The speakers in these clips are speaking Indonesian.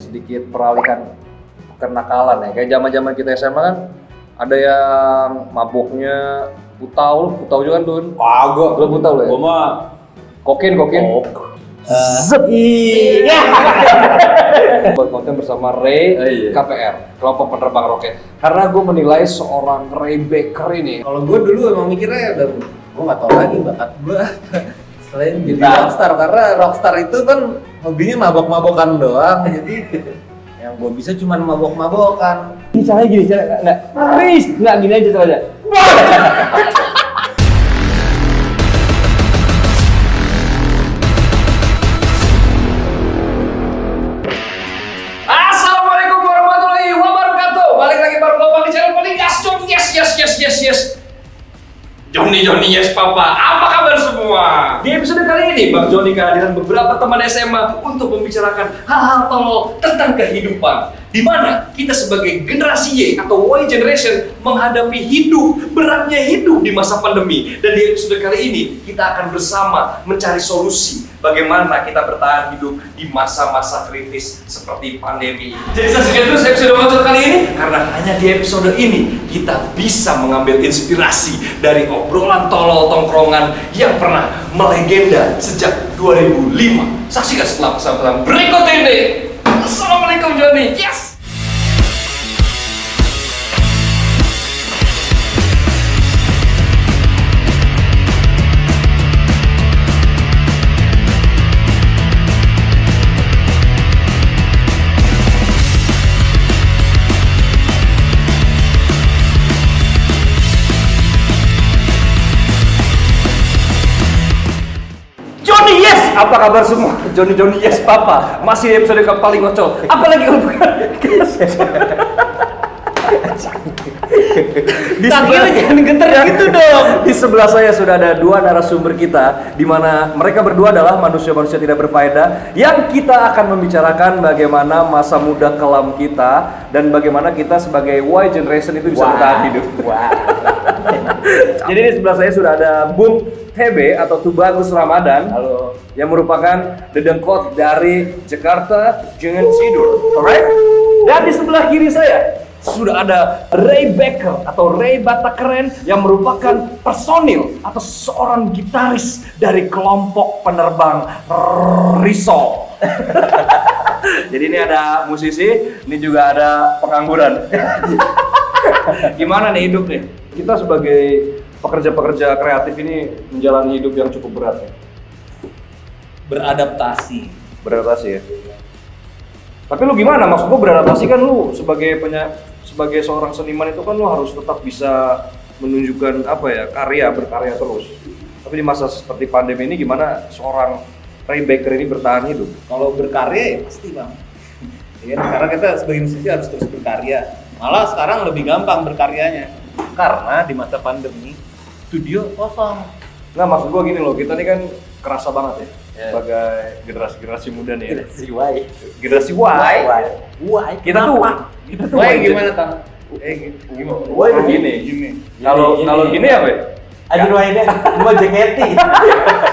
sedikit peralihan kenakalan ya. Kayak zaman-zaman kita SMA kan ada yang maboknya putau juga kan Dun? Kagak. Lu putau lu ya? Gua mah Kokin. Zep. Iya. Buat konten bersama Ray KPR, kelompok penerbang roket. Karena gue menilai seorang Ray Baker ini. Kalau gue dulu emang mikirnya udah, gue nggak tahu lagi bakat gue selain jadi rockstar, karena rockstar itu kan hobinya mabok-mabokan doang. Jadi yang gue bisa cuma mabok-mabokan. Ini caranya gini, nggak gini aja caranya. Assalamualaikum warahmatullahi wabarakatuh. Balik lagi baru Bapak di channel paling gascon. Yes. Johnny yes papa. Apa kabar semua? Di episode kali ini Bang Johnny kehadiran beberapa teman SMA untuk membicarakan hal-hal tolol tentang kehidupan. Di mana kita sebagai generasi Y atau Y generation menghadapi beratnya hidup di masa pandemi. Dan di episode kali ini kita akan bersama mencari solusi bagaimana kita bertahan hidup di masa-masa kritis seperti pandemi. Jadi saksikan terus episode Bacot kali ini, karena hanya di episode ini kita bisa mengambil inspirasi dari obrolan tolol tongkrongan yang pernah melegenda sejak 2005. Saksikan setelah pesan-pesan berikut ini. Assalamualaikum Johnny. Yes. Johnny yes, apa kabar semua? Johnny yes papa, masih episode yang paling ngocol. Apalagi kalau bukan di sebelah jangan gentar gitu dong. Di sebelah saya sudah ada dua narasumber kita, di mana mereka berdua adalah manusia-manusia tidak berfaedah yang kita akan membicarakan bagaimana masa muda kelam kita dan bagaimana kita sebagai Y generation itu bisa bertahan hidup. Jadi di sebelah saya sudah ada Bung TB atau Tubagus Ramadan. Halo. Yang merupakan dedengkot dari Jakarta Jangan Tidur. Alright? Dan di sebelah kiri saya sudah ada Ray Baker atau Ray Batak Keren yang merupakan personil atau seorang gitaris dari kelompok penerbang Risol. Jadi ini ada musisi, ini juga ada pengangguran. Gimana nih hidup nih? Kita sebagai pekerja-pekerja kreatif ini menjalani hidup yang cukup berat ya? Beradaptasi ya? Tapi lu gimana? Maksud gua beradaptasi kan lu sebagai seorang seniman itu kan lu harus tetap bisa menunjukkan berkarya terus. Tapi di masa seperti pandemi ini gimana seorang Ray Baker ini bertahan hidup? kalau berkarya ya pasti bang. Ya, karena kita sebagai musisi harus terus berkarya. Malah sekarang lebih gampang berkaryanya karena di masa pandemi studio kosong. Nggak, maksud gua gini loh, kita ini kan kerasa banget ya sebagai generasi muda nih ya. Generasi Y. Kita tuh Wah gimana tang? gimana? Y begini. Kalau gini apa ya? Aduh ini mau jaketi.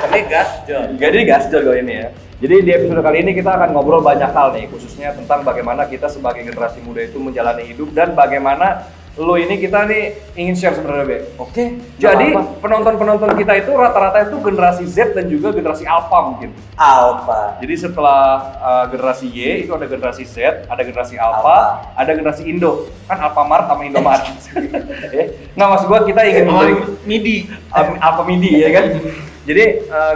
Ini gasjol. Jadi gasjol kalau ini ya. Jadi di episode kali ini kita akan ngobrol banyak hal nih, khususnya tentang bagaimana kita sebagai generasi muda itu menjalani hidup dan bagaimana kita nih ingin share sebenarnya, Be. Oke. Jadi penonton kita itu rata-rata itu generasi Z dan juga generasi Alpha mungkin. Alpha. Jadi setelah generasi Y itu ada generasi Z, ada generasi Alpha, ada generasi Indo. Kan Alfamart sama Indomaret. Nah, maksud gua kita ingin memberi MIDI. Alpha MIDI ya kan. Jadi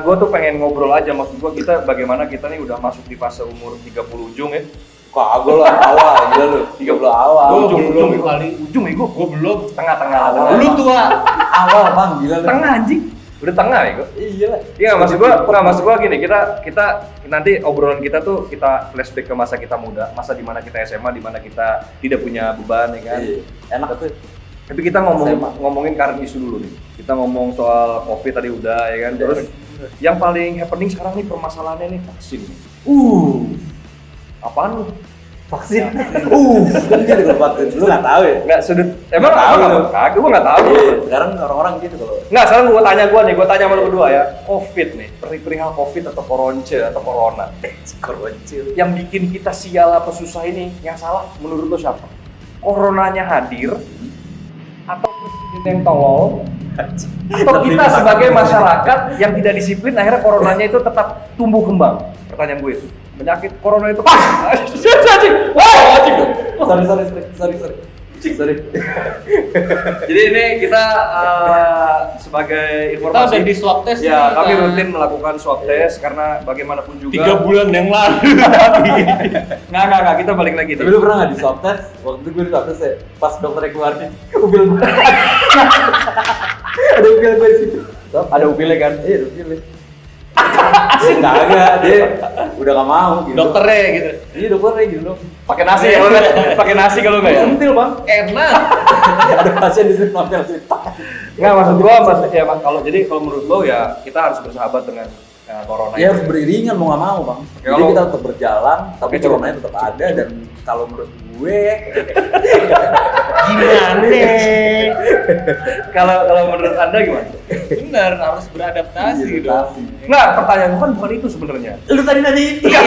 gue tuh pengen ngobrol aja, maksud gue kita bagaimana kita nih udah masuk di fase umur 30 ujung ya. Kagak lah, awal gila lu. 30 awal. Ujung ya gue. Gue belum. Tengah-tengah. Lu tua. Awal bang, gila lu. Tengah anjing. Udah tengah ya gue. Iya lah. Iya, maksud gue gini, kita nanti obrolan kita tuh kita flashback ke masa kita muda, masa dimana kita SMA, dimana kita tidak punya beban ya kan. Iya. Enak tuh. Tapi kita ngomongin current isu dulu nih. Kita ngomong soal COVID tadi udah ya kan. Terus yang paling happening sekarang nih permasalahannya nih vaksin. Apaan lu? Vaksin. Gitu kalau vaksin. Lu nggak tahu ya? Nggak sudut. Emang Nggak tahu apa? lu. Kagak, gue nggak tahu. Iya, sekarang orang-orang gitu kalau. Nggak, sekarang gue tanya sama lu berdua ya. Covid nih, perihal Covid atau koronce atau corona. Koroncil. Yang bikin kita sial apa susah ini, yang salah menurut lo siapa? Coronanya hadir, atau presiden yang tolol, atau kita sebagai masyarakat yang tidak disiplin akhirnya coronanya itu tetap tumbuh kembang? Pertanyaan gue itu. Penyakit corona itu Sorry. Jadi ini kita sebagai Kita informasi udah di swab test ya, nih, kami kan? rutin melakukan swab test karena bagaimanapun juga 3 bulan yang lalu. nggak, kita balik lagi Tapi nih. lu pernah nggak di swab test? Waktu itu gue di swab test ya, pas dokternya keluarin, upil gue. Ada upil gue di situ. Ada upilnya kan? Iya, ada upilnya. Kagak, dia udah gak mau gitu. Dokternya gitu. Iya, dokternya gitu. Pakai nasi ya kalau nggak? Pakai nasi kalau nggak ya? Sentil, Bang. Enak. Ada pasien di sini nonton sini. Nggak, maksud gua ya kalau menurut lo ya kita harus bersahabat dengan corona Ya harus beriringan mau gak mau, Bang. Oke, Jadi kalau- kita tetap berjalan, tapi Oke, coba. coronanya tetap ada dan kalau menurut gue Gimana? Kalau menurut Anda gimana? Bener, harus beradaptasi Iya, dong. beradaptasi. Nggak, pertanyaan gua kan bukan itu sebenarnya. lu tadi nanya itu. Iya,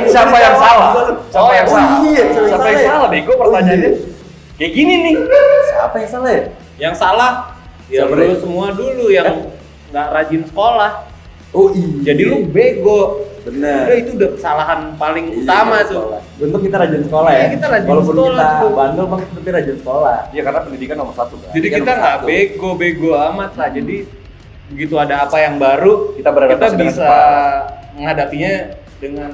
Siapa yang salah? Siapa yang oh salah? iya, Siapa yang salah? Bego pertanyaannya. Oh, iya. Kayak gini nih. Siapa yang salah ya? Yang salah ya Siapa lu ya? semua dulu yang nggak rajin sekolah. Oh iya. Jadi lu bego. bener. Udah itu udah kesalahan paling Iya, utama kita tuh. sekolah. Bentuk kita rajin sekolah ya. Iya, kita rajin Walaupun sekolah kita tuh. bandel, Bang, tapi rajin sekolah. Ya karena pendidikan nomor 1 kan. Jadi Kan kita nomor nggak satu. bego-bego amat lah. Jadi begitu ada apa yang baru, Kita beradaptasi dengan bisa cepat. menghadapinya dengan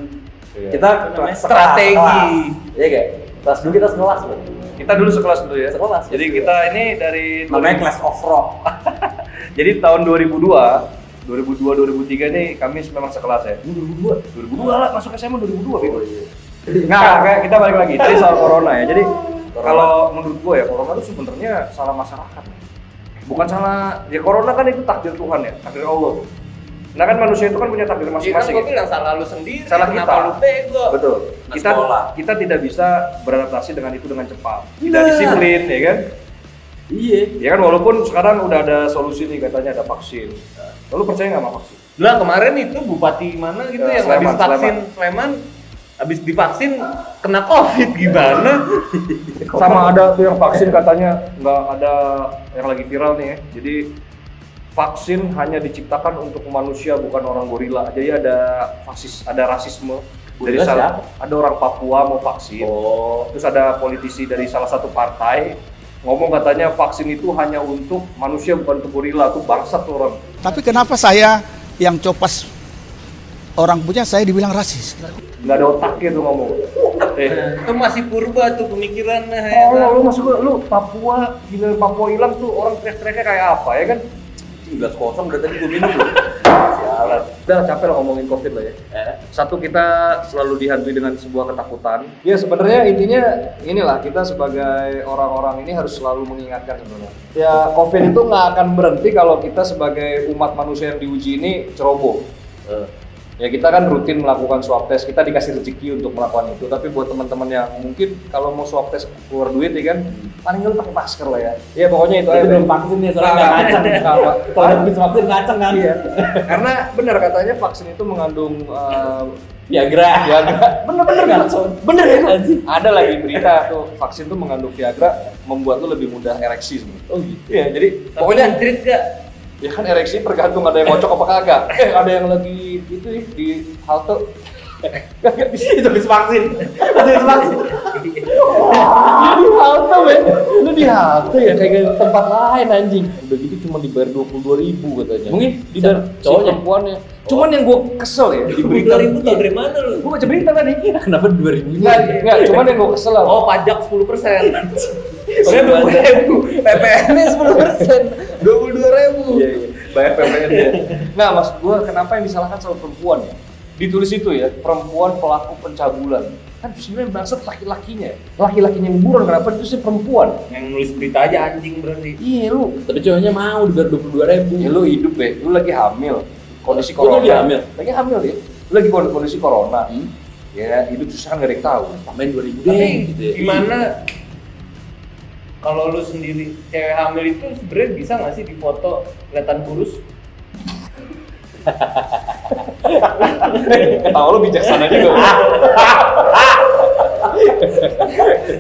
Kita Apa namanya? sekelas, Strategi. sekelas. Iya kayak kelas dulu kita sekelas, Bang. Kita dulu sekelas dulu ya. Sekelas. Jadi kita ini dari Namanya class of rock. Jadi tahun 2002, 2003 nih kami memang sekelas ya. 2002 lah, masuk SMA 2002 Oh, gitu. iya. Nah, kayak kita balik lagi tadi soal corona ya. Jadi Corona. kalau menurut gue ya corona itu sebenarnya salah masyarakat. Bukan salah, ya corona kan itu takdir Tuhan ya, takdir Allah. Nah kan manusia itu kan punya takdir Iya kan masing-masing. gue ya. bilang salah lu sendiri. Salah kenapa kita. lu bego? Betul. Nah, Kita sekolah. kita tidak bisa beradaptasi dengan itu dengan cepat. Tidak Nah. disiplin, ya kan? Iya. Ya kan walaupun sekarang udah ada solusi nih katanya ada vaksin. Lalu percaya nggak sama vaksin? Lah kemarin itu bupati mana gitu Ya, yang Sleman, habis vaksin Sleman habis divaksin kena Covid gimana? Sama ada tuh yang vaksin katanya nggak ada yang lagi viral nih ya. Jadi vaksin hanya diciptakan untuk manusia bukan orang gorila. Jadi ada rasisme dari Gorila siapa? ada orang Papua mau vaksin. Oh. Terus ada politisi dari salah satu partai ngomong katanya vaksin itu hanya untuk manusia bukan untuk gorila. Tuh bangsat tuh orang. Tapi kenapa saya yang copas orang punya saya dibilang rasis? Nggak ada otaknya tuh ngomong. Itu masih purba tuh pemikirannya. Oh, lu masuk lu Papua, gila Papua hilang tuh orang teriak-teriaknya kayak apa ya kan? Gelas kosong udah tadi gue minum loh. Sialan. Udah capek lah ngomongin Covid lah ya. Satu, kita selalu dihantui dengan sebuah ketakutan. Ya sebenarnya intinya inilah kita sebagai orang-orang ini harus selalu mengingatkan sebenarnya. Ya Covid itu nggak akan berhenti kalau kita sebagai umat manusia yang diuji ini ceroboh. Ya kita kan rutin melakukan swab test, kita dikasih rezeki untuk melakukan itu. Tapi buat teman-teman yang mungkin kalau mau swab test keluar duit ya kan, paling nggak lu pakai masker lah ya. Ya pokoknya itu Tapi aja. belum vaksin nih soalnya nggak ngacang. Kalau udah habis vaksin ngacang kan. Iya. Karena benar katanya vaksin itu mengandung Viagra. Viagra. Bener-bener nggak? Bener ya? Ada lagi berita tuh vaksin tuh mengandung Viagra membuat lu lebih mudah ereksi sebenarnya. Oh gitu. Iya, jadi Pokoknya pokoknya anjrit gak? ya kan ereksi tergantung ada yang ngocok apa kagak. Ada yang lagi itu ya, di halte. Itu habis vaksin. Habis vaksin. Di halte men. Lu di halte ya kayak tempat lain anjing. Udah gitu cuma dibayar 22.000 katanya. Mungkin dibayar cowoknya? cowoknya perempuannya. Cuman yang gue kesel ya di berita 2000 tau dari mana lu? Gue baca berita tadi. Kenapa 2000? Enggak, cuman yang gue kesel lah. Oh pajak 10%. Saya 20.000. PPN-nya 10%. 22.000. Iya, iya. Bayar PPN ya. Nah, maksud gue kenapa yang disalahkan selalu perempuan ya? Ditulis itu ya, perempuan pelaku pencabulan. Kan sebenarnya bangsat laki-lakinya. Laki-lakinya yang buron, kenapa itu sih perempuan? Yang nulis berita aja anjing berarti. Iya lu. Tapi cowoknya mau dibayar 22.000. Ya lu hidup ya, lu lagi hamil. Kondisi Lu corona. lagi hamil? Lagi hamil ya. Lu lagi kondisi corona. Ya hidup susah kan gak ada yang tahu. Tambahin 2000 deh Tapi gitu ya. gimana kalau lu sendiri cewek hamil itu sebenarnya bisa nggak sih difoto kelihatan kurus? Tahu lu bijaksana juga.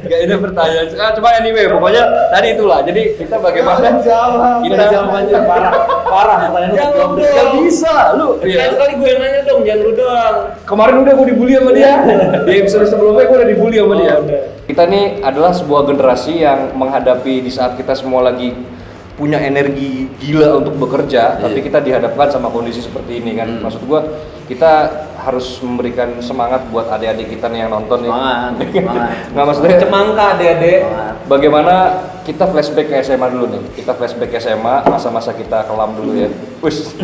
Gak ada pertanyaan. Cuma anyway, pokoknya tadi itulah. Jadi kita bagaimana kita jawabannya parah pertanyaan Jawab dong. Gak bisa lu. Sekali gue yang nanya dong, jangan lu doang. Kemarin udah gue dibully sama dia. Di episode sebelumnya gue udah dibully sama dia. udah. Kita nih adalah sebuah generasi yang menghadapi di saat kita semua lagi punya energi gila untuk bekerja, tapi kita dihadapkan sama kondisi seperti ini kan. Maksud gua kita harus memberikan semangat buat adik-adik kita nih yang nonton nih. Semangat. Nggak maksudnya Cemangka adek-adek. bagaimana kita flashback ke SMA dulu nih. Kita flashback ke SMA, masa-masa kita kelam dulu ya. Wis.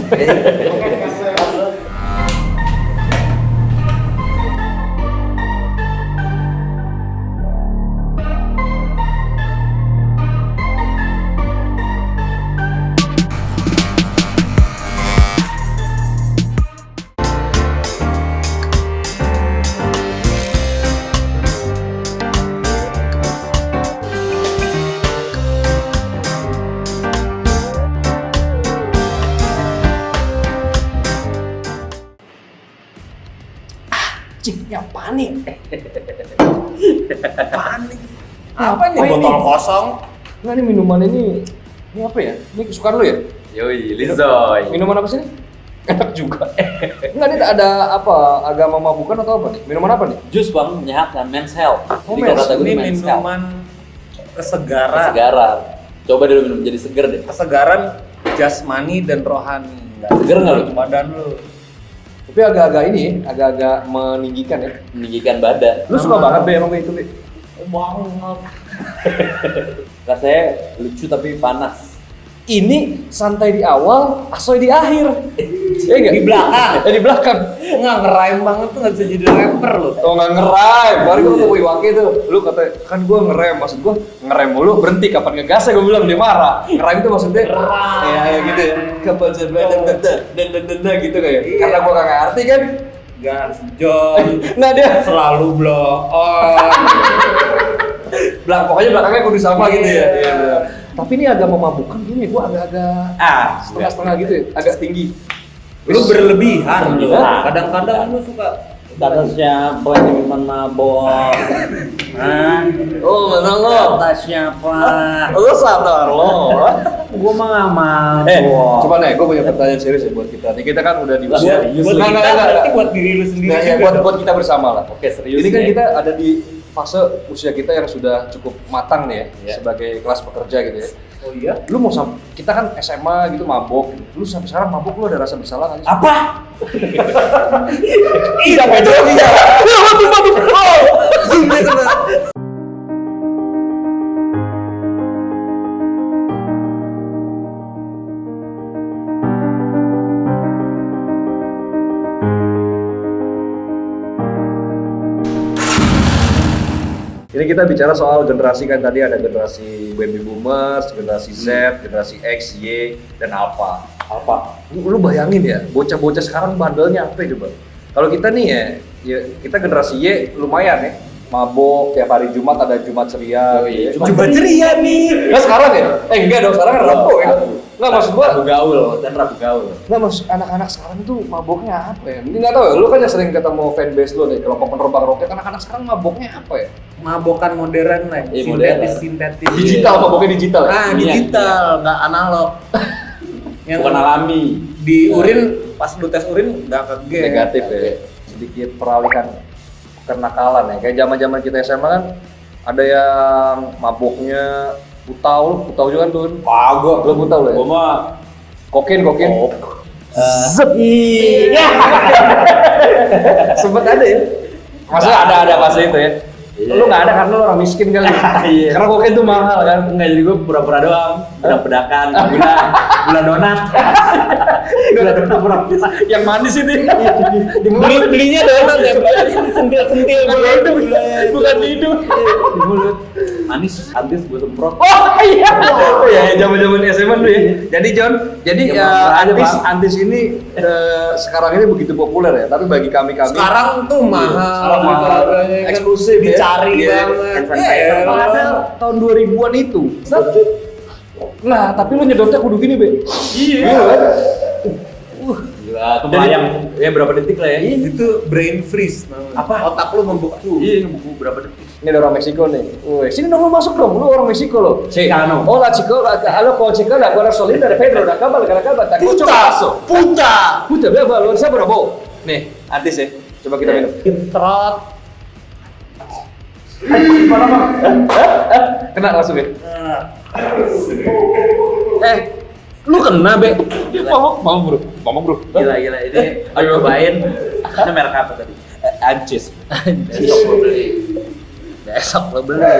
Yang panik. Panik. Apa nih Apa botol ini? kosong? Nggak nih minuman ini apa ya? Ini kesukaan lu ya? Yoi, Lizoy. Minuman apa sih ini? Enak juga. Enggak, ini ada apa? Agama mabukan atau apa nih? Minuman apa nih? Jus bang, menyehatkan, men's health. Oh, Jadi kalau men's. kata gue Ini men's health. minuman kesegaran. Kesegaran. Coba dulu minum jadi seger deh. Kesegaran jasmani dan rohani. Seger nggak lu? Badan lu. Tapi agak-agak ini, agak-agak meninggikan ya. Meninggikan badan. Lu suka banget Be emang Be itu Be? Banget. Rasanya lucu tapi panas. Ini santai di awal, asoy di akhir. Iya enggak? Di belakang. Di belakang. Nggak ngeraim banget tuh nggak bisa jadi rapper lu. Oh nggak ngerem, baru gue ketemu Iwake tuh. Lu kata, kan gue ngerem, maksud gue ngerem mulu, berhenti kapan ngegasnya gue bilang, dia marah. Ngerem itu maksudnya, ya gitu ya. Kapan dan gitu kayak. Karena gue nggak ngerti kan. Gas John. Nah dia, Selalu blow on. pokoknya belakangnya kudu sama gitu ya. Iya. Iya. Tapi ini agak memabukkan gini, gue agak-agak setengah-setengah gitu ya, agak tinggi. Lu berlebihan lu. Nah. Kadang-kadang lu suka Kata siapa yang minuman mabok? Hah? Oh mana lo? Kata siapa? Lo sadar lo. Gua mah gak mabok. Coba nih, gue punya pertanyaan serius ya buat kita. Nih kita kan udah di usia. Serius. buat Nggak, kita nggak, berarti nggak. buat diri lu sendiri Nah, ya, juga dong. buat kita bersama lah. Oke, serius Ini kan nih. kita ada di fase usia kita yang sudah cukup matang nih ya, Iya. sebagai kelas pekerja gitu ya. Oh iya? Lu mau kita kan SMA gitu mabok, lu sampai sekarang mabok lu ada rasa bersalah nggak sih? Apa? Iya, beda iya. Ini kita bicara soal generasi kan tadi ada generasi baby boomers, generasi Z, generasi X, Y, dan Alpha. Apa? Lu bayangin ya, bocah-bocah sekarang bandelnya apa coba? Kalau kita nih ya kita generasi Y lumayan ya. Mabok tiap hari Jumat ada Jumat ceria. Oh iya, gitu ya. Coba ceria nih. Nggak sekarang ya? Enggak dong, sekarang kan Rabu ya. Nggak maksud gua. Rabu gaul, dan Rabu gaul. Nggak maksud anak-anak sekarang tuh maboknya apa ya? Ini nggak tahu ya. Lu kan yang sering ketemu fanbase lu nih, kelompok penerbang roket. Anak-anak sekarang maboknya apa ya? Mabokan modern lah. Iya, Sintetis. Digital, maboknya digital. Ya? Ah, digital, nggak analog. Yang Bukan alami. di urin pas lu tes urin nggak ke Negatif ya. Sedikit peralihan kenakalan ya. Kayak zaman-zaman kita SMA kan ada yang maboknya putau juga kan tuh. Kagak. Lu putau lu ya? Gua mah Kokin. Zep. iya. Sempet ada ya? Maksudnya ada fase itu ya? Iya. Lu nggak ada karena lu orang miskin kali. Iya. Karena kokain tuh mahal kan. Enggak, jadi gue pura-pura doang. Bedak-bedakan, gula donat. Gula donat pura-pura. Yang manis itu. belinya donat ya, sentil Bukan di hidung. Di mulut. Antis gue semprot. Oh iya, oh ya zaman SMA dulu ya. Jadi John, Antis ini sekarang ini begitu populer ya. Tapi bagi kami Sekarang tuh mahal, harganya kan eksklusif ya. dicari Iya. banget. Pada tahun 2000-an itu. Nah, tapi lu nyedotnya kudu gini, Be. Iya. Gila, kebayang ya berapa detik lah ya. Itu brain freeze namanya. Apa? Otak lu membeku. Iya, buku berapa detik. Ini ada orang Meksiko nih. Woi, sini dong lu masuk dong. Lu orang Meksiko lo. Chicano. Hola chico, halo con chico, la gasolina de Pedro, la cama, la Puta. Puta, berapa? Luar siapa berapa? Nih, Antis ya. Coba kita minum. Trot. Kena langsung ya. Lu kena, Be. Mau bro. Gila, ini ayo cobain. Ini merek apa tadi? Ancis. Besok lo beli.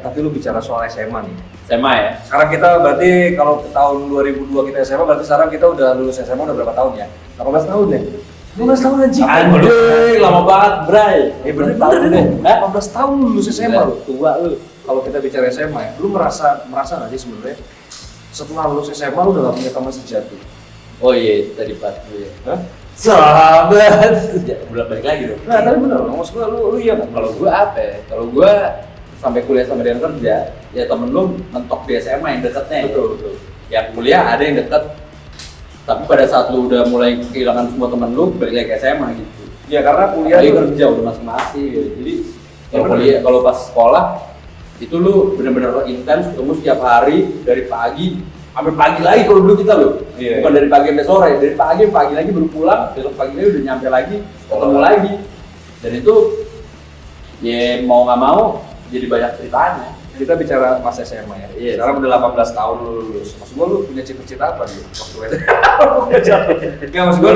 Tapi lu bicara soal SMA nih. SMA ya? Sekarang kita berarti kalau tahun 2002 kita SMA, berarti sekarang kita udah lulus SMA udah berapa tahun ya? 18 tahun ya? 18 tahun anjing. Anjir, lama banget, Bray. Bener deh. 18 tahun lulus SMA lu. Tua lu. Kalau kita bicara SMA ya, lu merasa nggak sih sebenarnya setelah lulus SMA lu udah gak punya teman sejati? Oh iya, tadi pas gue. Hah? Sahabat. Udah balik lagi dong. Nah, tapi bener, maksud gua lu iya kan? Kalau gue apa ya? Kalau gue sampai kuliah sampai dengan kerja, ya temen lu mentok di SMA yang deketnya. Betul. Ya kuliah ada yang deket, tapi pada saat lu udah mulai kehilangan semua temen lu, balik lagi ke SMA gitu. Ya karena kuliah Lagi tuh kerja udah masing-masing gitu. Jadi kalau bener. kuliah, kalau pas sekolah itu lu bener-bener intens, ketemu setiap hari dari pagi sampai pagi lagi kalau dulu kita loh. Iya, Bukan iya. dari pagi sampai sore, dari pagi lagi baru pulang, besok pagi lagi udah nyampe lagi, ketemu lagi. Dan itu ya mau nggak mau jadi banyak ceritanya. kita bicara masa SMA ya. Iya. Sekarang udah 18 tahun lu lulus. Maksud gua lu punya cita-cita apa nih waktu SMA? Enggak, maksud gua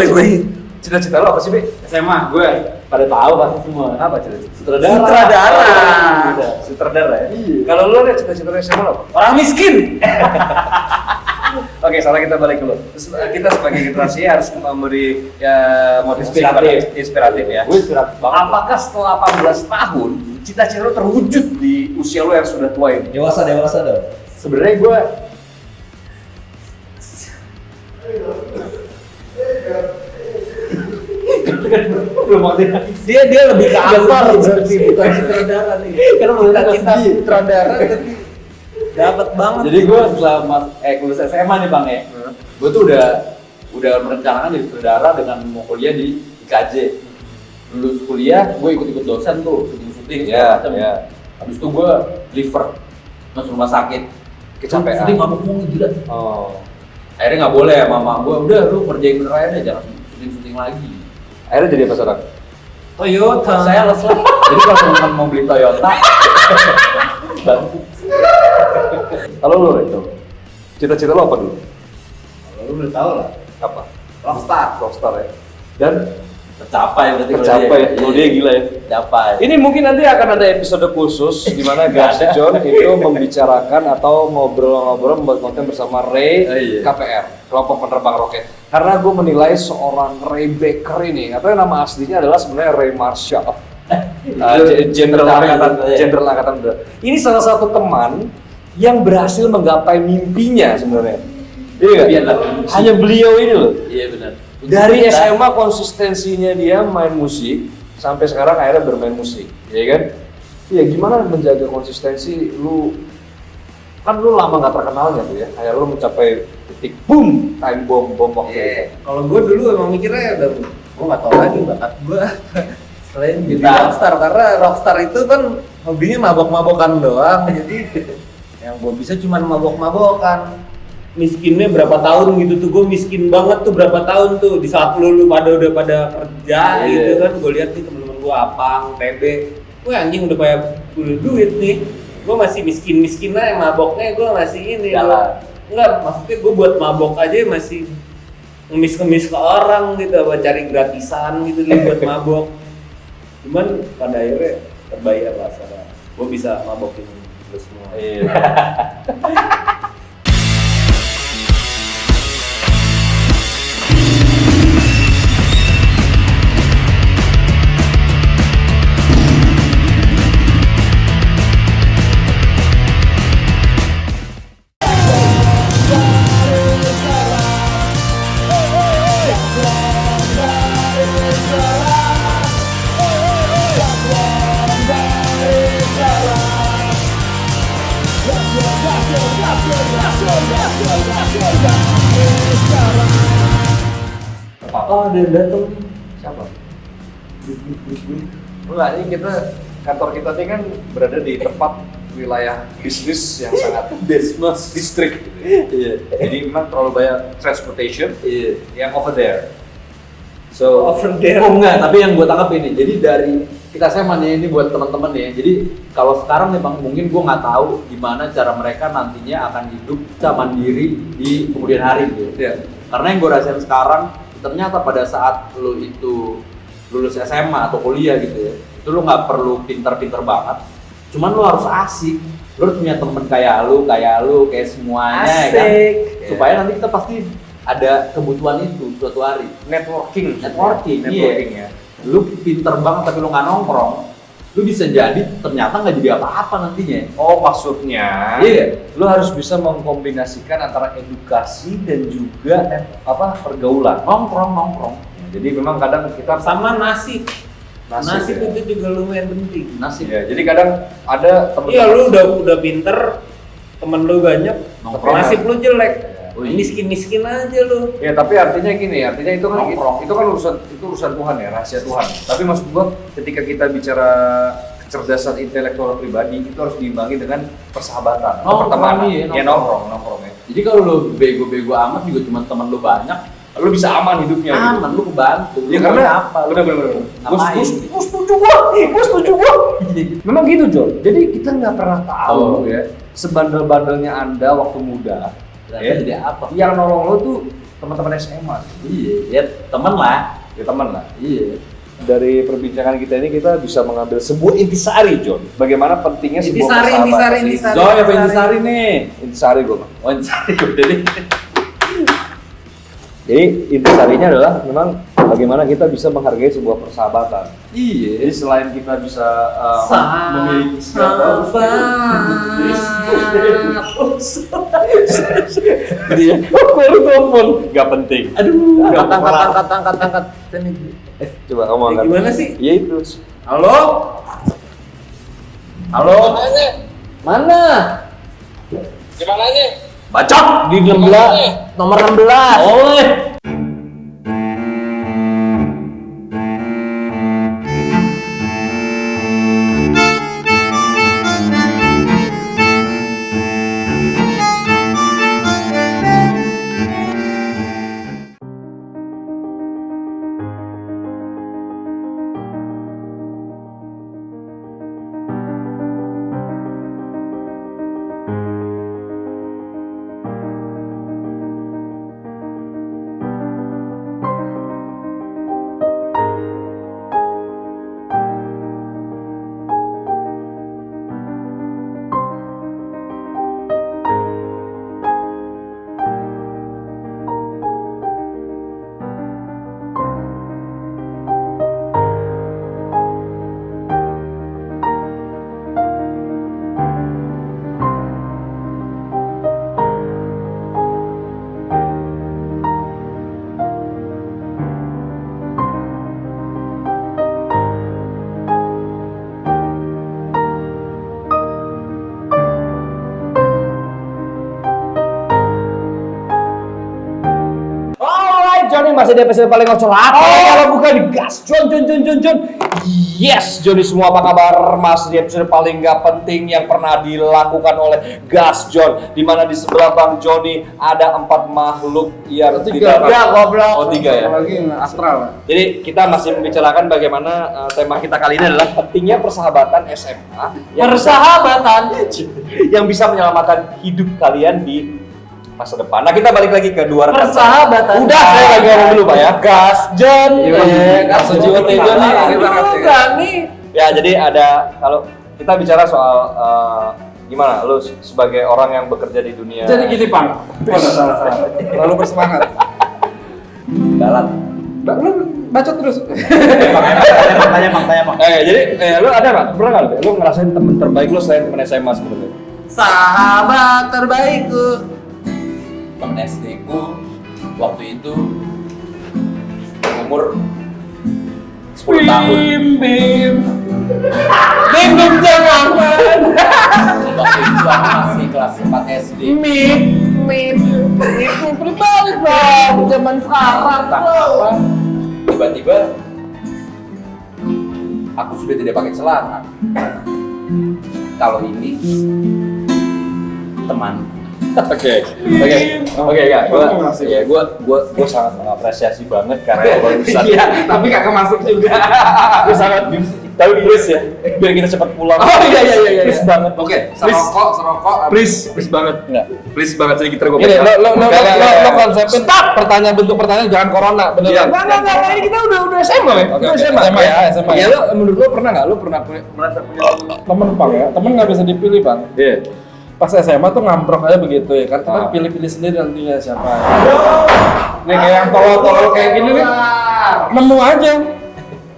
cita-cita lu apa sih, Be? SMA gue pada tahu pasti semua. Apa cita-cita? Sutradara. Sutradara ya? Iya. Kalau lu ada cita-cita SMA lo? Orang miskin. Oke, salah kita balik dulu. Terus kita sebagai generasi harus memberi ya motivasi inspiratif ya. Gue inspiratif banget. Apakah setelah 18 tahun cita-cita lu terwujud di usia lu yang sudah tua ini? Dewasa dong. Sebenarnya gue Dia lebih ke aktor berarti bukan sutradara nih. Karena menurut aku Cita-cita sedih. sutradara tapi dapat banget. Jadi gue setelah lulus SMA nih bang ya, gue tuh udah merencanakan jadi sutradara dengan mau kuliah di IKJ. Lulus kuliah, gue ikut dosen tuh syuting Iya, macam. iya. Habis itu gue liver masuk rumah sakit. Kecapean. Syuting mabuk gila. Oh. Akhirnya nggak boleh ya mama gue, udah lu kerjain bener aja jangan syuting lagi. Akhirnya jadi apa sekarang? Toyota. Saya les lah. Jadi kalau teman mau beli Toyota, bantu. Kalau lu itu cita-cita lu apa dulu? Lu udah tahu lah. Apa? Rockstar ya. Dan Tercapai berarti. tercapai ya. Kalau dia gila ya. Tercapai. Ini mungkin nanti akan ada episode khusus di mana Gas John itu membicarakan atau ngobrol-ngobrol membuat konten bersama Ray Oh, iya. KPR, kelompok penerbang roket. Karena gue menilai seorang Ray Baker ini, atau yang nama aslinya adalah sebenarnya Ray Marshall, Jenderal Angkatan Udara. Ini salah satu teman yang berhasil menggapai mimpinya sebenarnya. Iya nggak? Iya lah. Hanya beliau ini loh. Iya benar. Dari SMA konsistensinya dia main musik sampai sekarang akhirnya bermain musik, ya kan? Iya, gimana menjaga konsistensi lu? Kan lu lama nggak terkenalnya tuh ya, kayak lu mencapai titik boom, time bomb waktu itu. Kalau gue dulu emang mikirnya udah gue nggak tahu lagi bakat gue selain jadi Gitar. rockstar, karena rockstar itu kan hobinya mabok-mabokan doang. Jadi yang gue bisa cuma mabok-mabokan. Miskinnya berapa tahun gitu tuh, gue miskin banget tuh berapa tahun tuh di saat lu pada udah pada kerja Iya. gitu kan. Gue lihat nih temen-temen gue Apang, TB. Wah anjing udah kayak punya duit nih. Gue masih miskin aja maboknya, gue masih ini. Jalan. Enggak, maksudnya gue buat mabok aja masih ngemis-ngemis ke orang gitu, apa cari gratisan gitu nih buat mabok. Cuman pada akhirnya terbayar lah sekarang. Gue bisa mabokin lu semua. Iya. Oh, ada yang datang. Siapa? Enggak, ini kantor kita ini kan berada di tempat wilayah bisnis yang sangat business district gitu ya. Iya. Jadi memang terlalu banyak transportation yang over there. So Over there. Oh enggak, tapi yang gue tangkap ini. Jadi dari kita SMA nih ini buat teman-teman nih. Jadi kalau sekarang nih Bang, mungkin gue nggak tahu gimana cara mereka nantinya akan hidup secara mandiri di kemudian hari gitu. Iya. Karena yang gue rasain sekarang ternyata pada saat lo itu lulus SMA atau kuliah gitu ya, itu lo nggak perlu pinter-pinter banget, cuman lo harus asik, lo harus punya temen kayak lo kayak semuanya ya kan, Asik. supaya nanti kita pasti ada kebutuhan itu suatu hari. Networking Iya. Lu pinter banget tapi lu nggak nongkrong, lu bisa jadi ternyata nggak jadi apa-apa nantinya. Oh, maksudnya Iya. lu harus bisa mengkombinasikan antara edukasi dan juga pergaulan. Nongkrong. Jadi memang kadang kita Sama nasi. Nasi ya. itu juga lumayan penting. Nasib. Ya, jadi kadang ada teman. Iya, lu udah pinter, temen lu banyak, Nongkrong. nasib lu jelek. Oh, iya. Miskin aja lu. Ya, tapi artinya gini, artinya itu kan Nongkrong. itu kan urusan Tuhan ya, rahasia Tuhan. Tapi maksud gua ketika kita bicara kecerdasan intelektual pribadi itu harus diimbangi dengan persahabatan, atau Nongkrong, pertemanan. iya, Ya nongkrong ya. Jadi kalau lu bego-bego amat juga cuma teman lu banyak, Lu bisa aman hidupnya gitu. aman lu kebantu. Ya Lu karena mau apa? Lu bener. ngapain? Gue setuju gua. Memang gitu John. Jadi kita nggak pernah tahu ya sebandel-bandelnya Anda waktu muda. Ternyata jadi apa? Yang nolong lo tuh teman-teman SMA. Iya, ya temen lah. Ya teman lah. Iya. Dari perbincangan kita ini kita bisa mengambil sebuah intisari John. Bagaimana pentingnya sebuah persahabatan. Intisari. Zoy apa intisari nih? Intisari gue. Oh intisari udah deh. Jadi intisarinya adalah memang bagaimana kita bisa menghargai sebuah persahabatan. Iya. Jadi selain kita bisa memiliki jadi ya, baru telepon, nggak penting. Aduh. Angkat. Sini. Coba kamu angkat. Gimana sih? Iya itu. Halo? Halo? Mana? Gimana nih? Bacot Di 16, nomor 16. oleh. masih di episode paling ngocol apa kalau bukan di Gas Jon. Yes, Joni semua apa kabar? Masih di episode paling gak penting yang pernah dilakukan oleh Gas Jon, di mana di sebelah Bang Joni ada 4 makhluk yang Tiga goblok. Oh 3 ya. Lagi astral. Jadi kita masih membicarakan bagaimana tema kita kali ini adalah pentingnya persahabatan SMA yang bisa menyelamatkan hidup kalian di masa depan. Nah kita balik lagi ke dua rekan. Persahabatan. Udah saya lagi ngomong dulu Pak ya. Gas Jon. Gas Jiwa Tejo nih. Berani. Ya jadi ada kalau kita bicara soal gimana lu sebagai orang yang bekerja di dunia. Jadi gini Bang. Lalu bersemangat. Dalam. Lu bacot terus. Tanya bang. Jadi lu ada nggak? Pernah nggak lu ngerasain temen terbaik lu selain temen SMA sebenarnya? Sahabat terbaikku. Temen SD ku waktu itu umur 10 tahun. Bim jangan. Waktu itu aku masih kelas 4 SD. Mim. Itu pribadi dong. Zaman sekarang tuh. Tiba-tiba aku sudah tidak pakai celana. Kalau ini teman. Oke, ya, gue sangat mengapresiasi banget karena barusan. Iya, tapi kagak masuk juga. Gue sangat, tapi please ya, biar kita cepat pulang. Oh iya. Please banget. Oke, Please. serokok. Please banget. Enggak. Please banget sedikit gue. Ini lo konsepin. Stop. Bentuk pertanyaan jangan corona, bener. Iya. Enggak, ini kita udah SMA ya. Oke, SMA ya. Ya lo menurut lo pernah nggak? Lo pernah merasa punya Temen Bang ya, temen nggak bisa dipilih Bang. Iya. Pas SMA tuh ngamprok aja begitu ya kan, kita pilih-pilih sendiri nantinya siapa. Nih kayak yang tolol-tolol kayak gini nih, nemu aja.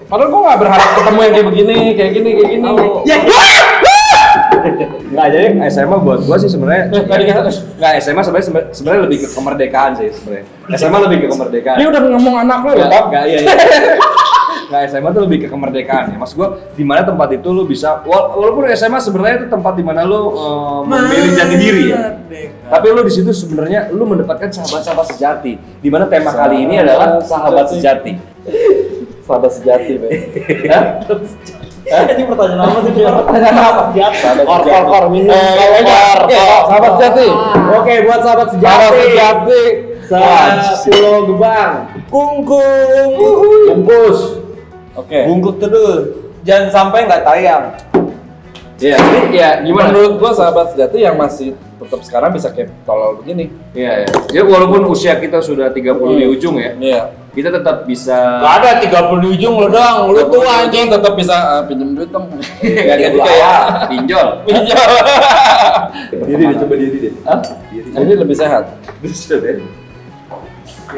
Padahal gua nggak berharap ketemu yang kayak begini, kayak gini. Nggak, jadi SMA buat gua sih sebenarnya nggak SMA sebenarnya lebih ke kemerdekaan sih sebenarnya. SMA lebih ke kemerdekaan. Dia udah ngomong anak lo ya, Bang. Nggak, iya. Nggak, SMA tuh lebih ke kemerdekaan ya. Maksud gua di mana tempat itu lu bisa walaupun SMA sebenarnya itu tempat di mana lu memilih jati diri ya. Tapi lu di situ sebenarnya lu mendapatkan sahabat-sahabat sejati. Di mana tema kali ini adalah sahabat sejati. Sahabat sejati, Bang. Ini pertanyaan apa sih? Kor minum. Sahabat sejati. Oke, buat sahabat Sahabat sejati. Pulau Gebang. Kungkung. Bungkus. Oke. Bungkus terus. Jangan sampai nggak tayang. Iya, ini ya gimana? Menurut gua sahabat sejati yang masih tetap sekarang bisa kayak tolol begini. Iya. Jadi walaupun usia kita sudah 30 di ujung ya, Iya. kita tetap bisa Gak ada 30 di ujung lo dong. Lu tua Anjing tetap bisa pinjam duit dong. ganti kayak pinjol. Coba diri deh. Hah? Ini lebih sehat. Bisa deh.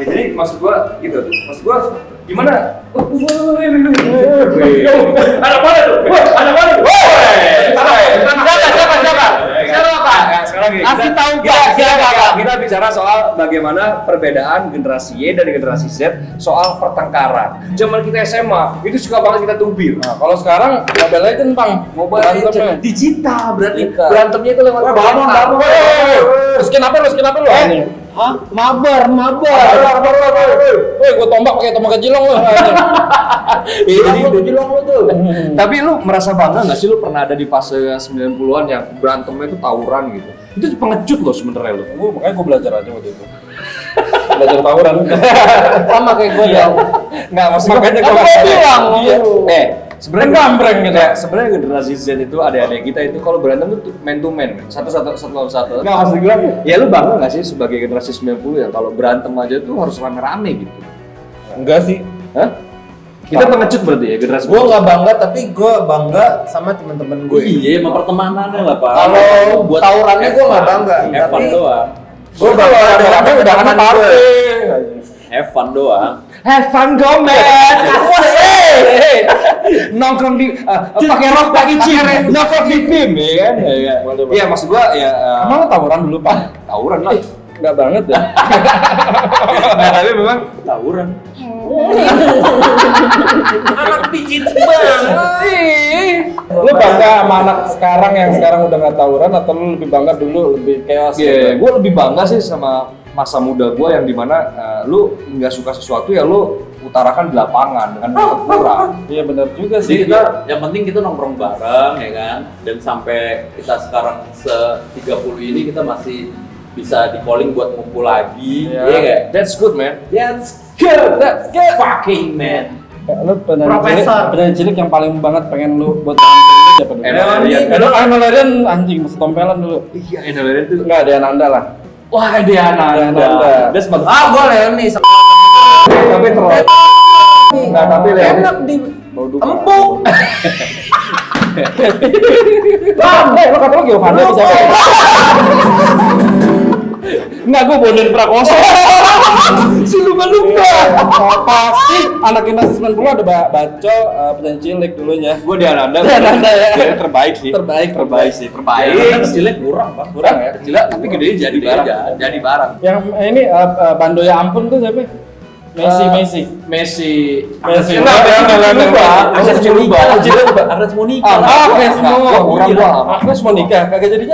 Ya jadi maksud gua gitu. Maksud gua gimana? Ada mana tuh? Ada mana tuh? Siapa? Sekarang gini. Kasih tahu Kita bicara soal bagaimana perbedaan generasi Y dan generasi Z soal pertengkaran. Zaman kita SMA itu suka banget kita tubir. Nah, kalau sekarang Mobile Legends, Bang. Berantemnya. Digital berarti Digital. berantemnya itu lewat bangun. Lu skin apa lu? Hah? Mabar. Woi, gua tombak pakai tombak kecilong lu. Jadi tapi lu merasa bangga nggak sih lu pernah ada di fase 90-an yang berantemnya itu tawuran gitu? Itu pengecut loh sebenarnya lu. Makanya gua belajar aja waktu itu. Belajar tawuran. Sama kayak gue Iya. dong. Nggak, maksudnya Makanya gua gua bilang. Iya. Sebenarnya Gambreng gitu. Sebenarnya generasi Z itu adik-adik kita itu kalau berantem tuh man to man, satu lawan satu. Nggak, maksud gua Ya lu bangga nggak sih sebagai generasi 90 ya kalau berantem aja tuh harus rame-rame gitu? enggak sih. Hah? Kita pengecut berarti ya generasi. Gue nggak bangga, tapi gue bangga sama teman-teman gue. Iya, emang pertemanannya lah Pak. Kalau buat tawurannya gue nggak bangga. Have fun doang. Gue bangga Tapi udah kan party. Have fun doang. Have fun go man. Nongkrong di pakai rok pakai jeans, nongkrong di BIM ya kan? Iya, maksud gua ya Emang lu tawuran dulu, Pak? tawuran lah. Enggak banget ya. Nah, tapi memang Tawuran. anak pijit banget. Lu bangga sama anak sekarang yang sekarang udah nggak tawuran atau lu lebih bangga dulu lebih chaos? gue lebih bangga sih sama masa muda gue yang dimana lu nggak suka sesuatu ya lu utarakan di lapangan dengan kurang. Iya benar juga Jadi sih. kita, yang penting kita nongkrong bareng ya kan, dan sampai kita sekarang se-30 ini kita masih bisa di calling buat ngumpul lagi, Iya. iya nggak? That's good man. That's good, that's good, fucking man. Lu Profesor. penyanyi cilik yang paling banget pengen lu buat tampil siapa dulu? Enolerian. Anjing mesti tempelan dulu. Iya, Enolerian tuh. Enggak ada Ananda lah. Wah, Diana. That's bagus. Boleh nih. Tapi terlalu. Enggak, tapi Enak di bau duka. empuk. Lo kata lo Giovanni bisa apa? Enggak, gue bonin Prakoso. Si lumba-lumba. Pasti anak generasi 90 ada Baco, penyanyi cilik dulunya. Gue di Ananda. Ananda ya. Dia terbaik sih. Terbaik sih. Terbaik, kecilnya kurang bang. Kurang ya? Kecilnya tapi gedenya jadi barang. Jadi barang. Yang ini Bando ya ampun tuh siapa? Messi. Agnes Monica. Agnes mau nikah, kagak jadi.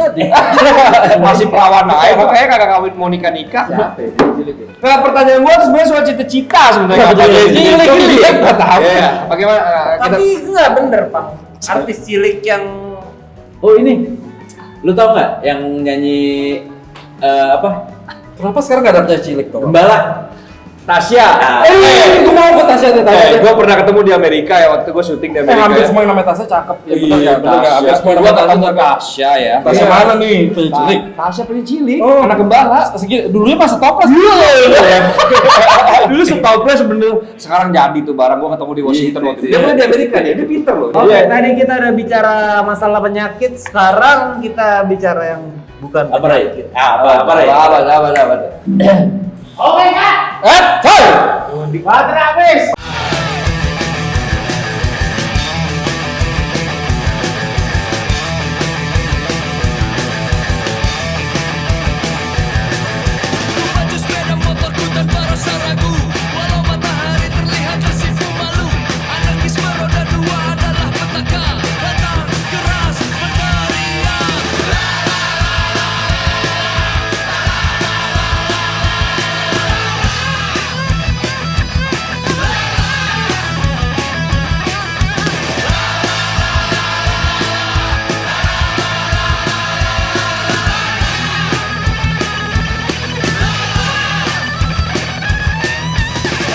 Masih perawan aja, kayaknya kagak kawin mau nikah. Siapa ya? Cilik ya? Nah, pertanyaan gue sebenarnya soal cita-cita sebenarnya. Kenapa jadi cilik? Nggak tahu. Iya. Bagaimana kita Tapi nggak bener, Bang. Artis cilik yang Oh ini, lu tau nggak yang nyanyi apa? Kenapa sekarang nggak ada penyanyi cilik tuh? Gembala. Tasya. Gue mau ke Tasya deh. Gue pernah ketemu di Amerika ya waktu gue syuting di Amerika. Hampir ya. semua yang namanya Tasya cakep. Ya, bener Iya, nggak? Bener nggak? Hampir Tasya. semua yang Gue namanya ketemu Tasya cakep. Tasya ya. Tasya mana nih? Penyanyi cilik. Tasya penyanyi cilik. Oh. Anak gembala. Dulunya pas toples. Dulu setoples bener. Sekarang jadi tuh barang gue ketemu di Washington waktu itu. Dia pernah di Amerika dia pinter loh. Oke, tadi kita udah bicara masalah penyakit, sekarang kita bicara yang bukan Apa Ray? penyakit. Apa Ray? Apa? Oke, Kak. Coy! Baterai habis. Maju sepeda motorku tanpa rasa ragu, walau matahari terlihat bersifu malu. Anarkisme roda dua adalah petaka, datang keras berteriak.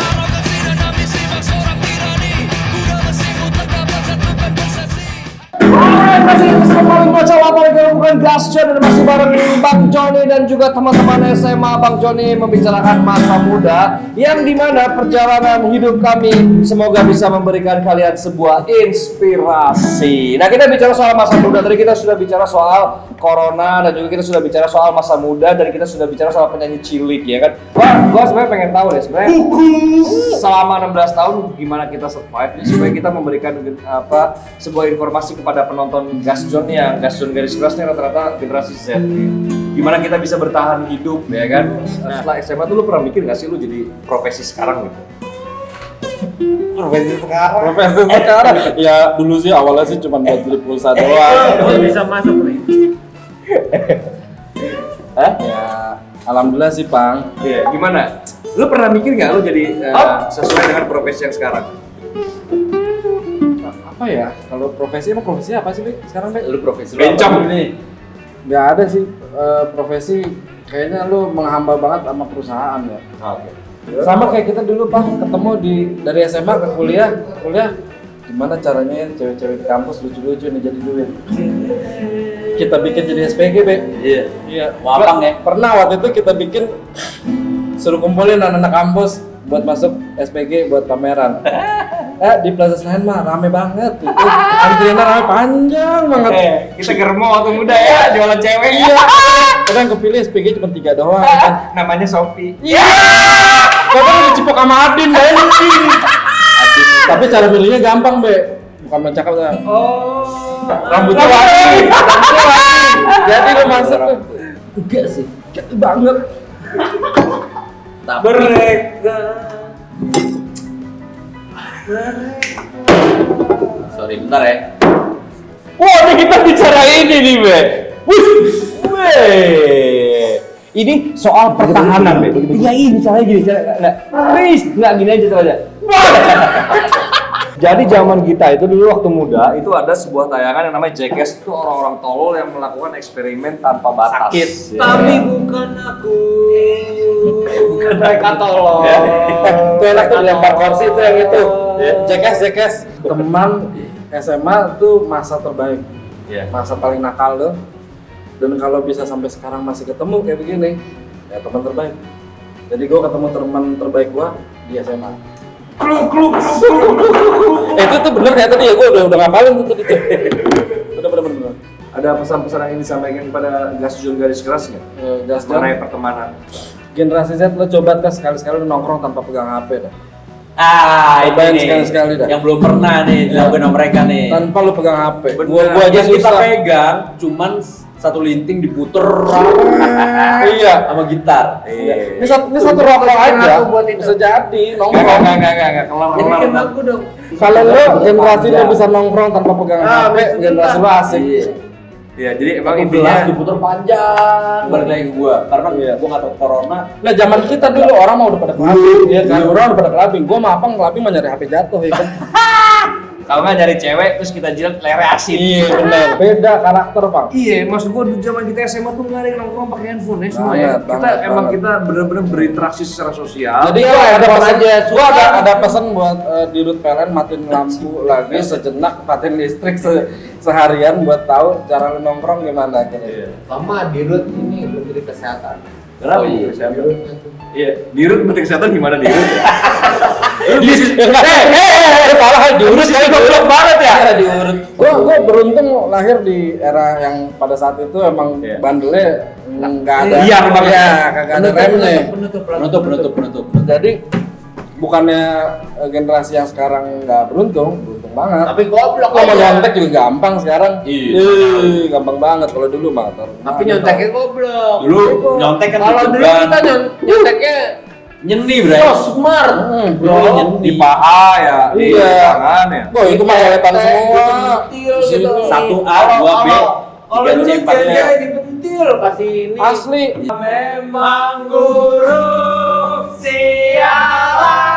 Arogansi dan ambisi bangsa orang tirani, kuda besi mutlak dapat satukan persepsi. Alright, masih kembali baca laporan bukan Gastion dan masih bareng Bang Joni dan juga teman-teman SMA Bang Joni membicarakan masa muda yang dimana perjalanan hidup kami semoga bisa memberikan kalian sebuah inspirasi. Nah, kita bicara soal masa muda, tadi kita sudah bicara soal corona dan juga kita sudah bicara soal masa muda dan kita sudah bicara soal penyanyi cilik ya kan. Wah, gua sebenarnya pengen tahu deh sebenarnya selama 16 tahun gimana kita survive nih, supaya kita memberikan sebuah informasi kepada penonton Gastion yang Gastion garis kerasnya rata-rata generasi Z nih. Gimana kita bisa bertahan hidup ya kan. Setelah SMA tuh lu pernah mikir gak sih lu jadi profesi sekarang gitu? Profesi sekarang. Profesor sekarang. Ya dulu sih awalnya sih cuma buat beli pulsa doang. Bisa masuk nih. Ya alhamdulillah sih Bang. Iya, gimana? Lu pernah mikir gak lu jadi sesuai dengan profesi yang sekarang? Apa ya? Kalau profesi emang profesi apa sih Be? Sekarang Be? Lu profesi lu Bencong. apa nih? Nggak ada sih profesi kayaknya lu menghamba banget sama perusahaan ya. Oke. Sama kayak kita dulu Pak ketemu dari SMA ke kuliah gimana caranya cewek-cewek di kampus lucu-lucu nih jadi duit. Kita bikin jadi SPG Be. Iya. Iya. Wapang ya? Pernah waktu itu kita bikin suruh kumpulin anak-anak kampus buat masuk SPG buat pameran. Di Plaza Senayan mah rame banget itu. Antriannya rame panjang banget. Kita germo waktu muda ya, jualan cewek. Iya. Kadang kepilih SPG cuma 3 doang kan. Namanya Sophie. Iya. Kadang dicipok sama Adin deh. Tapi cara milihnya gampang, Be. Bukan mencakap ya. Oh. Rambutnya wangi. Rambutnya wangi. Jadi lo masuk tuh. Enggak sih. Gede banget. Tapi Mereka. sorry bentar ya. Wah, ini kita bicara ini nih, Be. Wih. Ini soal pertahanan, Be. Iya, ini caranya gini, please, nggak gini aja caranya. Jadi zaman kita itu dulu waktu muda itu ada sebuah tayangan yang namanya Jackass, itu orang-orang tolol yang melakukan eksperimen tanpa batas. Sakit. Tapi bukan aku. Bukan mereka tolong. Itu enak tuh dilempar kursi itu yang itu. Jackass. Teman SMA tuh masa terbaik. Masa paling nakal tuh. Dan kalau bisa sampai sekarang masih ketemu kayak begini, ya teman terbaik. Jadi gue ketemu teman terbaik gue di SMA. Itu tuh bener kayak tadi ya, gue udah ngapalin tuh tadi tuh. Bener. Ada pesan-pesan yang ingin disampaikan kepada Gasjon garis keras nggak? Mengenai pertemanan. Generasi Z lo coba tes sekali-sekali nongkrong tanpa pegang HP dah. Ini nih, sekali-sekali dah. yang belum pernah nih dilakukan sama mereka nih. Tanpa lo pegang HP. Gua aja yang kita susah. pegang cuman satu linting diputer Iya. sama gitar. Ini satu rokok aja bisa jadi nongkrong. Enggak. Jadi kan aku dong. Kalau lo generasi lo bisa nongkrong tanpa pegang HP, generasi lo asik. Iya, jadi emang Aku intinya gelas diputer panjang balik lagi ke gua karena gua nggak tahu corona. Nah zaman kita dulu orang mau udah pada kelabing, ya kan? Orang udah pada kelabing. Gua mah apang kelabing mah nyari HP jatuh ya kan. kalau nggak nyari cewek terus kita jilat lere asin. Iya benar. Beda karakter, Bang. Iya, maksud gua di zaman kita SMA tuh nggak ada yang nongkrong pakai handphone ya semua Banget, ya. Kita banget, emang banget. kita benar-benar berinteraksi secara sosial. Jadi Gua ada handphone pesan aja gua susah. ada pesan buat di Rut PLN matiin lampu lagi sejenak, matiin listrik seharian buat tahu cara lu nongkrong gimana kira-kira. Sama Dirut ini Menteri Kesehatan. Kenapa? Iya, dirut menteri kesehatan gimana dirut? Salah diurus kali goblok banget ya. Diurut. Gua beruntung lahir di era yang pada saat itu emang bandelnya nggak ada. Iya, memang. Ya, kagak ada remnya. Penutup. Jadi bukannya generasi yang sekarang nggak beruntung banget. Tapi goblok Kalau mau aja. nyontek juga gampang sekarang. Iya. Gampang banget. Kalau dulu mah. Tapi nyonteknya goblok. Dulu nyontek kan Kalau dulu deg-degan. kita nyonteknya Nyeni, Bray. so smart. Bro, nyeni. Di paha ya, di Iya. tangan ya. Wah itu mah kelihatan semua. Dipentil Di gitu. situ. 1A, 2B, Kalau 3C, dulu 4C. cewek dipentil kasih ini. Asli. Memang guru sialan.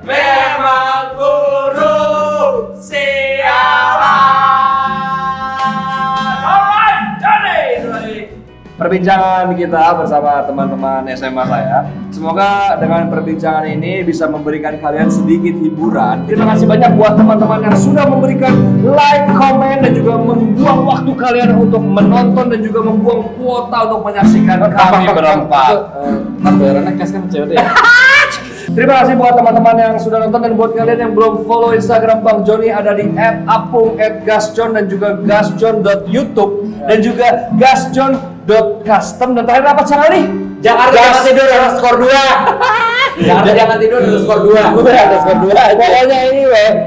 Memang guru sialan. Alright, Johnny. Perbincangan kita bersama teman-teman SMA saya. Semoga dengan perbincangan ini bisa memberikan kalian sedikit hiburan. Terima kasih banyak buat teman-teman yang sudah memberikan like, komen, dan juga membuang waktu kalian untuk menonton dan juga membuang kuota untuk menyaksikan kami berempat. Kan bayarannya cash kan cewek ya. Terima kasih buat teman-teman yang sudah nonton dan buat kalian yang belum follow Instagram Bang Joni ada di @apung @gasjon dan juga gasjon.youtube dan juga gasjon.custom dan terakhir apa channel nih? Jakarta jangan tidur harus skor 2. Jakarta jangan tidur harus skor 2. Ada skor 2 aja. Pokoknya ini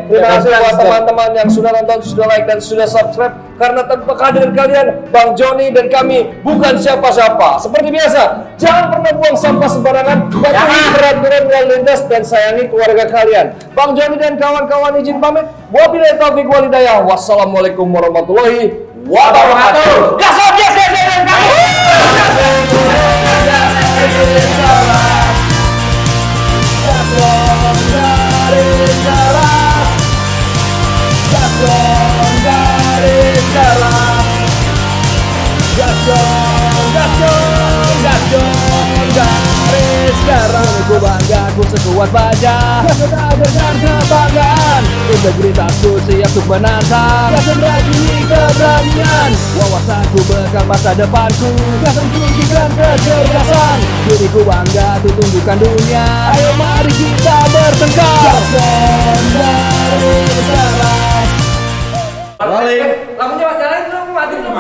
terima kasih buat Custom. teman-teman yang sudah nonton, sudah like dan sudah subscribe karena tanpa kehadiran kalian Bang Joni dan kami bukan siapa-siapa. Seperti biasa, jangan pernah buang sampah sembarangan, patuhi peraturan lalu lintas dan sayangi keluarga kalian. Bang Joni dan kawan-kawan izin pamit. Wabillahi taufiq wal hidayah. Wassalamualaikum warahmatullahi wabarakatuh. Gasot yes yes yes kamu. Ku bangga, ku sekuat baja. Sudah dengan kebanggaan, integritasku siap untuk menantang. Gasan rajini keberanian, wawasanku bekal masa depanku. Gasan tinggikan kecerdasan, diriku bangga untuk tunjukkan dunia. Ayo mari kita bertengkar. Gasan dari sekarang. Lampunya mas jalan dulu, mati dulu.